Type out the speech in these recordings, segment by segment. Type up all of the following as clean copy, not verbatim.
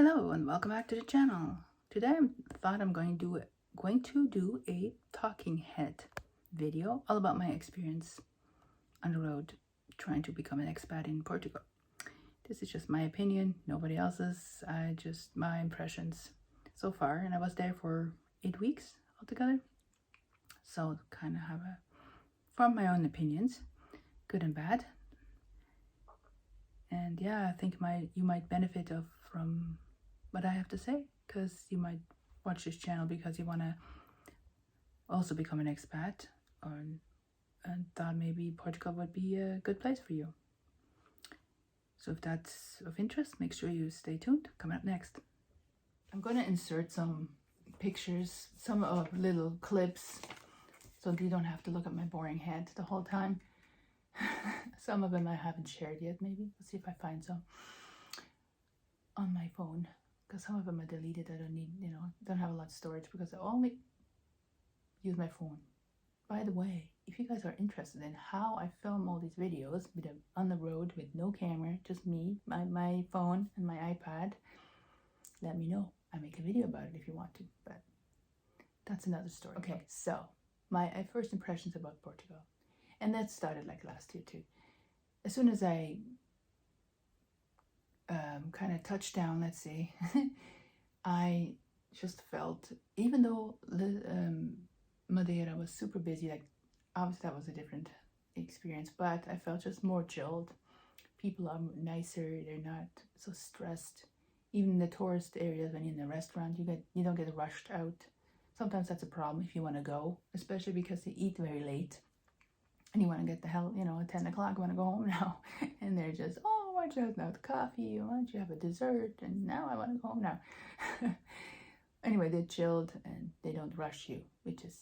Hello and welcome back to the channel. Today I thought I'm going to do a talking head video all about my experience on the road trying to become an expat in Portugal. This is just my opinion, nobody else's. Just my impressions so far, and I was there for 8 weeks altogether. So kind of have form my own opinions, good and bad. And yeah, I think you might benefit from what I have to say, because you might watch this channel because you want to also become an expat, and thought maybe Portugal would be a good place for you. So if that's of interest, make sure you stay tuned. Coming up next, I'm going to insert some pictures, some little clips, so you don't have to look at my boring head the whole time. Some of them I haven't shared yet. Maybe let's see if I find some on my phone, because some of them are deleted. I don't need, don't have a lot of storage because I only use my phone. By the way, if you guys are interested in how I film all these videos on the road with no camera, just me, my phone and my iPad, let me know. I make a video about it if you want to, but that's another story. Okay, so my first impressions about Portugal, and that started like last year too. As soon as I kind of touched down, let's say, I just felt, even though Madeira was super busy, like obviously that was a different experience, but I felt just more chilled. People are nicer, they're not so stressed. Even in the tourist areas, when you're in a restaurant, you don't get rushed out. Sometimes that's a problem if you want to go, especially because they eat very late and you want to get the hell, at 10 o'clock, I want to go home now. And they're just, oh, why don't you have now the coffee? Why don't you have a dessert? And now I want to go home now. Anyway, they're chilled and they don't rush you, which is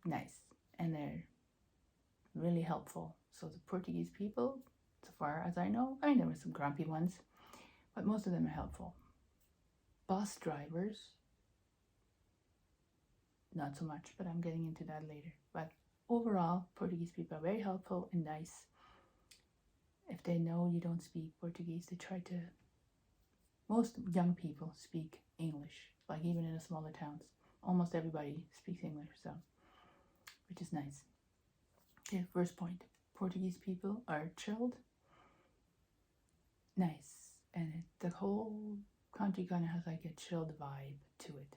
nice. And they're really helpful. So the Portuguese people, so far as I know, there were some grumpy ones, but most of them are helpful. Bus drivers, not so much, but I'm getting into that later. But overall, Portuguese people are very helpful and nice. If they know you don't speak Portuguese, they try to. Most young people speak English, like even in the smaller towns. Almost everybody speaks English, so, which is nice. Okay, first point. Portuguese people are chilled, nice, and the whole country kind of has like a chilled vibe to it.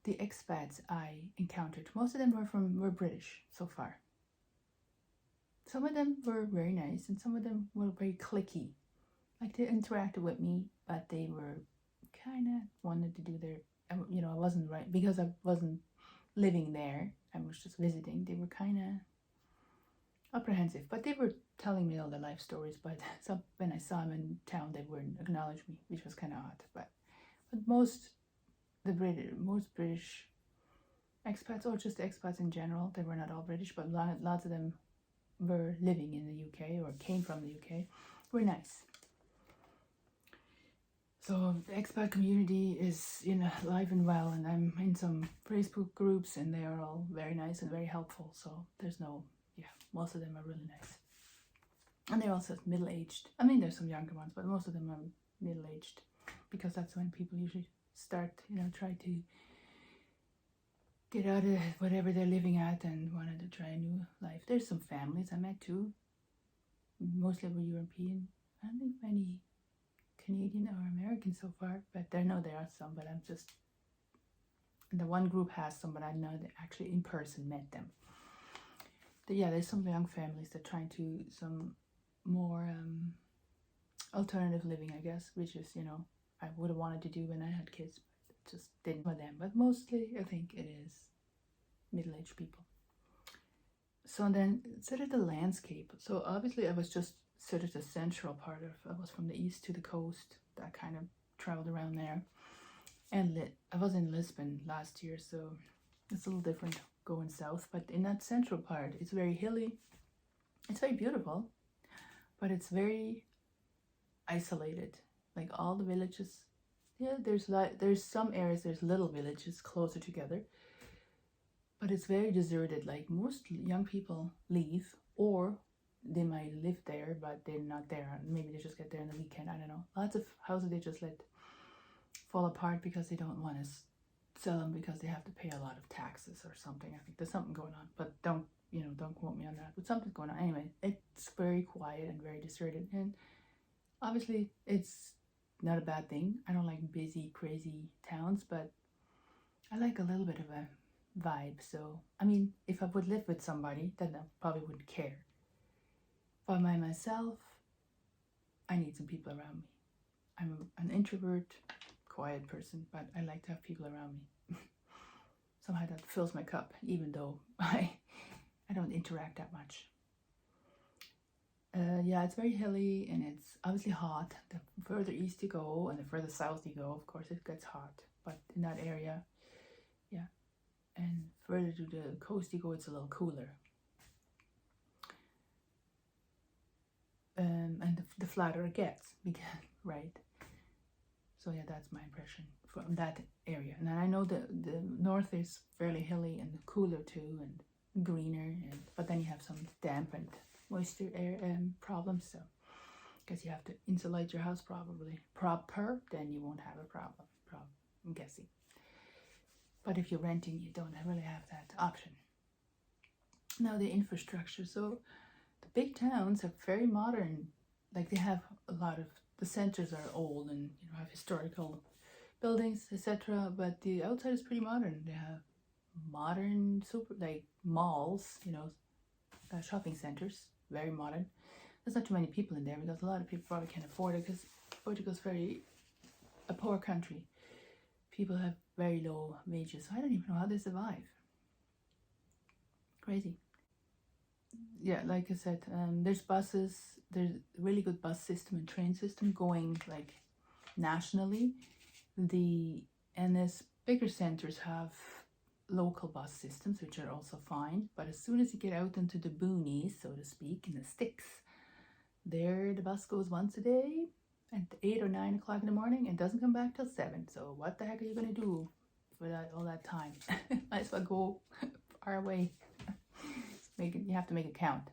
The expats I encountered, most of them were British so far. Some of them were very nice, and some of them were very cliquey. Like they interacted with me, but they were kind of wanted to do their, I wasn't right because I wasn't living there. I was just visiting. They were kind of apprehensive, but they were telling me all their life stories. But when I saw them in town, they wouldn't acknowledge me, which was kind of odd. But most British expats, or just expats in general, they were not all British, but lots of them were living in the UK or came from the UK, were nice. So the expat community is alive and well, and I'm in some Facebook groups and they are all very nice and very helpful. So there's most of them are really nice. And they're also middle-aged. There's some younger ones, but most of them are middle-aged, because that's when people usually start, try to get out of whatever they're living at and wanted to try a new life. There's some families I met too. Mostly were European. I don't think many Canadian or American so far, but there are some, but the one group has some, but I know that actually in person met them. But yeah, there's some young families that are trying to some more alternative living, I guess, which is, I would have wanted to do when I had kids, but just didn't for them. But mostly I think it is middle-aged people. So then sort of the landscape. So obviously I was just sort of the central part I was from the east to the coast. That kind of traveled around there. And I was in Lisbon last year, so it's a little different going south. But in that central part, it's very hilly. It's very beautiful, but it's very isolated. Like all the villages, there's some areas, there's little villages closer together, but it's very deserted. Like most young people leave, or they might live there, but they're not there. Maybe they just get there on the weekend. I don't know. Lots of houses they just let fall apart because they don't want to sell them because they have to pay a lot of taxes or something. I think there's something going on, but don't quote me on that. But something's going on. Anyway, it's very quiet and very deserted, and obviously it's not a bad thing. I don't like busy, crazy towns, but I like a little bit of a vibe. So, I mean, if I would live with somebody, then I probably wouldn't care. If I'm by myself, I need some people around me. I'm an introvert, quiet person, but I like to have people around me. Somehow that fills my cup, even though I don't interact that much. Yeah, it's very hilly and it's obviously hot. The further east you go and the further south you go, of course, it gets hot. But in that area, yeah, and further to the coast you go, it's a little cooler. And the flatter it gets, right? So yeah, that's my impression from that area. And I know the north is fairly hilly and cooler too, and greener, but then you have some damp and moisture air problems. So because you have to insulate your house probably proper, then you won't have a problem. I'm guessing. But if you're renting, you don't really have that option. Now the infrastructure. So the big towns are very modern. Like they have a lot of, the centers are old and have historical buildings, etc. But the outside is pretty modern. They have modern malls, shopping centers, very modern. There's not too many people in there because a lot of people probably can't afford it because Portugal's a poor country. People have very low wages. So I don't even know how they survive. Crazy. Yeah, like I said, there's buses. There's a really good bus system and train system going like nationally. And this bigger centers have local bus systems, which are also fine. But as soon as you get out into the boonies, so to speak, in the sticks, there the bus goes once a day at 8 or 9 o'clock in the morning and doesn't come back till 7. So what the heck are you going to do for all that time? Might as well go far away. You have to make it count.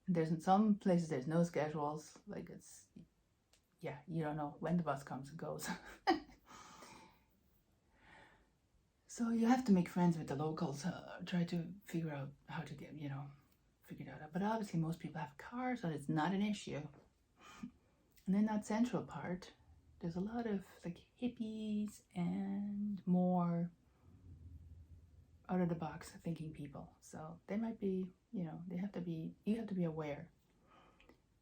There's in some places there's no schedules. Like you don't know when the bus comes and goes. So you have to make friends with the locals. Try to figure out how to get figured out. But obviously most people have cars, so it's not an issue. And then that central part, there's a lot of like hippies and more out of the box thinking people. So they might be, you have to be aware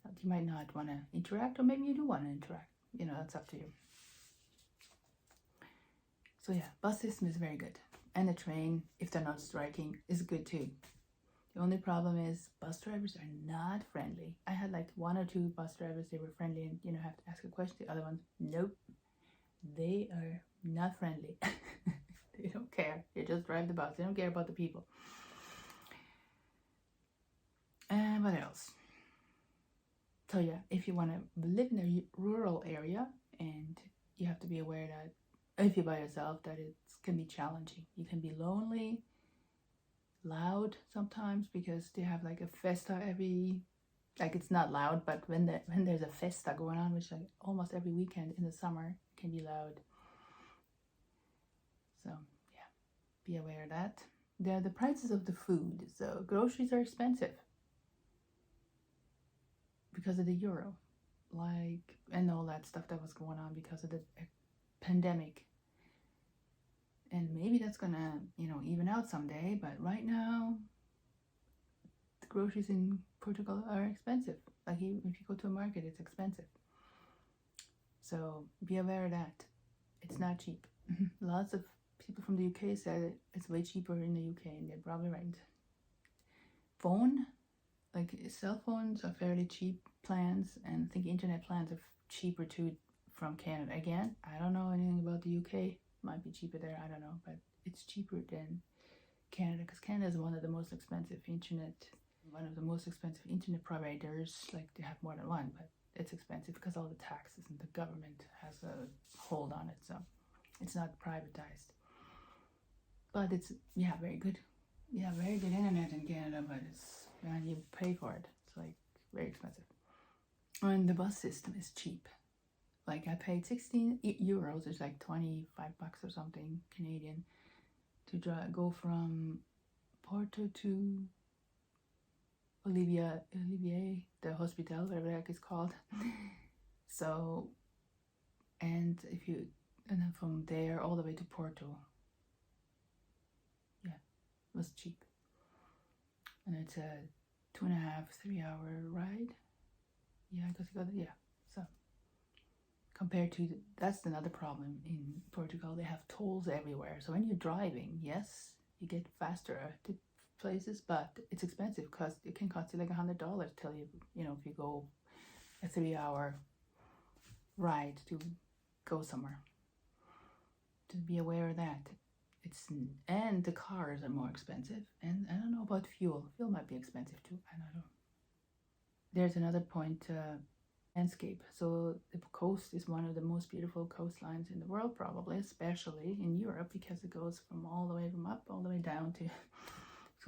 that you might not want to interact, or maybe you do want to interact. That's up to you. So yeah, bus system is very good. And the train, if they're not striking, is good too. The only problem is bus drivers are not friendly. I had like 1 or 2 bus drivers, they were friendly and, have to ask a question. The other ones, nope. They are not friendly. They don't care. They just drive the bus. They don't care about the people. And what else? So yeah, if you want to live in a rural area, and you have to be aware that if you're by yourself, that it can be challenging. You can be lonely, loud sometimes, because they have like a festa it's not loud, but when there's a festa going on, which like almost every weekend in the summer, it can be loud. So yeah, be aware of that. The prices of the food. So groceries are expensive because of the euro, and all that stuff that was going on because of the pandemic. And maybe that's gonna, even out someday. But right now, the groceries in Portugal are expensive. Like if you go to a market, it's expensive. So be aware of that. It's not cheap. Lots of people from the UK said it's way cheaper in the UK, and they're probably right. Cell phones are fairly cheap plans, and I think internet plans are cheaper too from Canada. Again, I don't know anything about the UK. Might be cheaper there, I don't know, but it's cheaper than Canada, because Canada is one of the most expensive internet providers. Like they have more than one, but it's expensive because all the taxes, and the government has a hold on it, so it's not privatized. But it's very good. Very good internet in Canada, but you pay for it. It's like very expensive. And the bus system is cheap. Like I paid 16 euros, it's like 25 bucks or something Canadian, to go from Porto to Olivier, the hospital, whatever the heck it's called. So, and then from there all the way to Porto. Yeah, it was cheap. And it's a 2.5-3 hour ride. Yeah, because you got it, yeah. So compared to that's another problem in Portugal. They have tolls everywhere. So when you're driving, yes, you get faster to places, but it's expensive because it can cost you like $100 till you know, if you go a 3-hour ride to go somewhere. To be aware of that. And the cars are more expensive, and I don't know about fuel. Fuel might be expensive too. I don't know. There's another point. Landscape. So the coast is one of the most beautiful coastlines in the world, probably, especially in Europe, because it goes from all the way from up all the way down to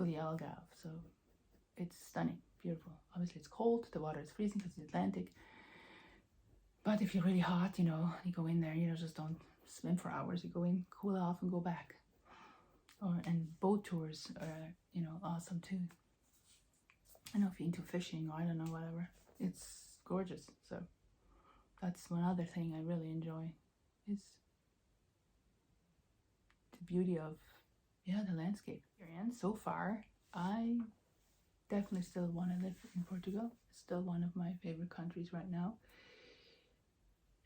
the Algarve. So it's stunning, beautiful. Obviously it's cold, the water is freezing because it's Atlantic, but if you're really hot, you know, you go in there, you know, just don't swim for hours. You go in, cool off, and go back. And boat tours are, you know, awesome too. I don't know if you're into fishing or I don't know, whatever. It's gorgeous. So that's one other thing I really enjoy, is the beauty of the landscape. And so far, I definitely still want to live in Portugal. It's still one of my favorite countries right now,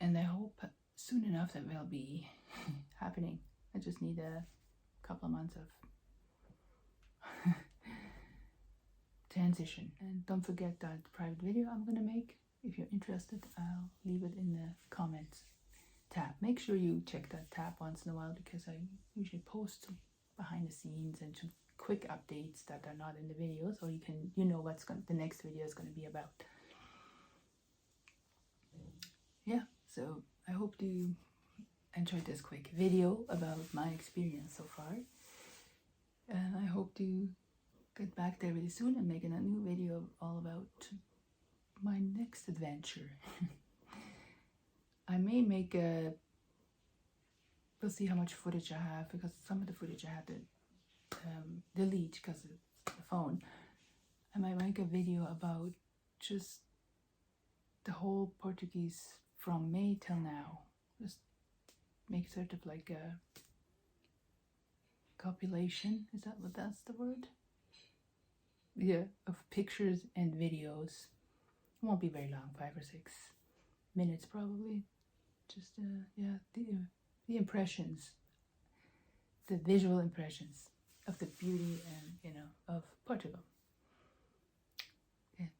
and I hope soon enough that will be happening. I just need a couple of months of transition. And don't forget that private video I'm gonna make. If you're interested, I'll leave it in the comments tab. Make sure you check that tab once in a while, because I usually post behind the scenes and some quick updates that are not in the videos, or you know what's the next video is going to be about. Yeah, so I hope you enjoyed this quick video about my experience so far, and I hope to get back there really soon and making a new video all about my next adventure. I may make we'll see how much footage I have, because some of the footage I had to delete because it's the phone. I might make a video about just the whole Portuguese from May till now. Just make sort of like a compilation. Is that what that's the word? Yeah, of pictures and videos. It won't be very long, 5 or 6 minutes probably. Just the impressions, the visual impressions of the beauty and, you know, of Portugal. Okay,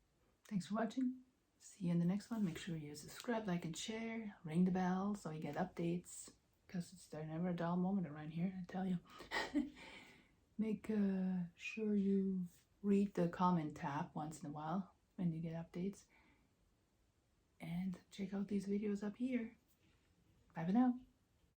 thanks for watching. See you in the next one. Make sure you subscribe, like, and share. Ring the bell so you get updates, because there's never a dull moment around here, I tell you. Make sure you read the comment tab once in a while when you get updates. And check out these videos up here. Bye for now.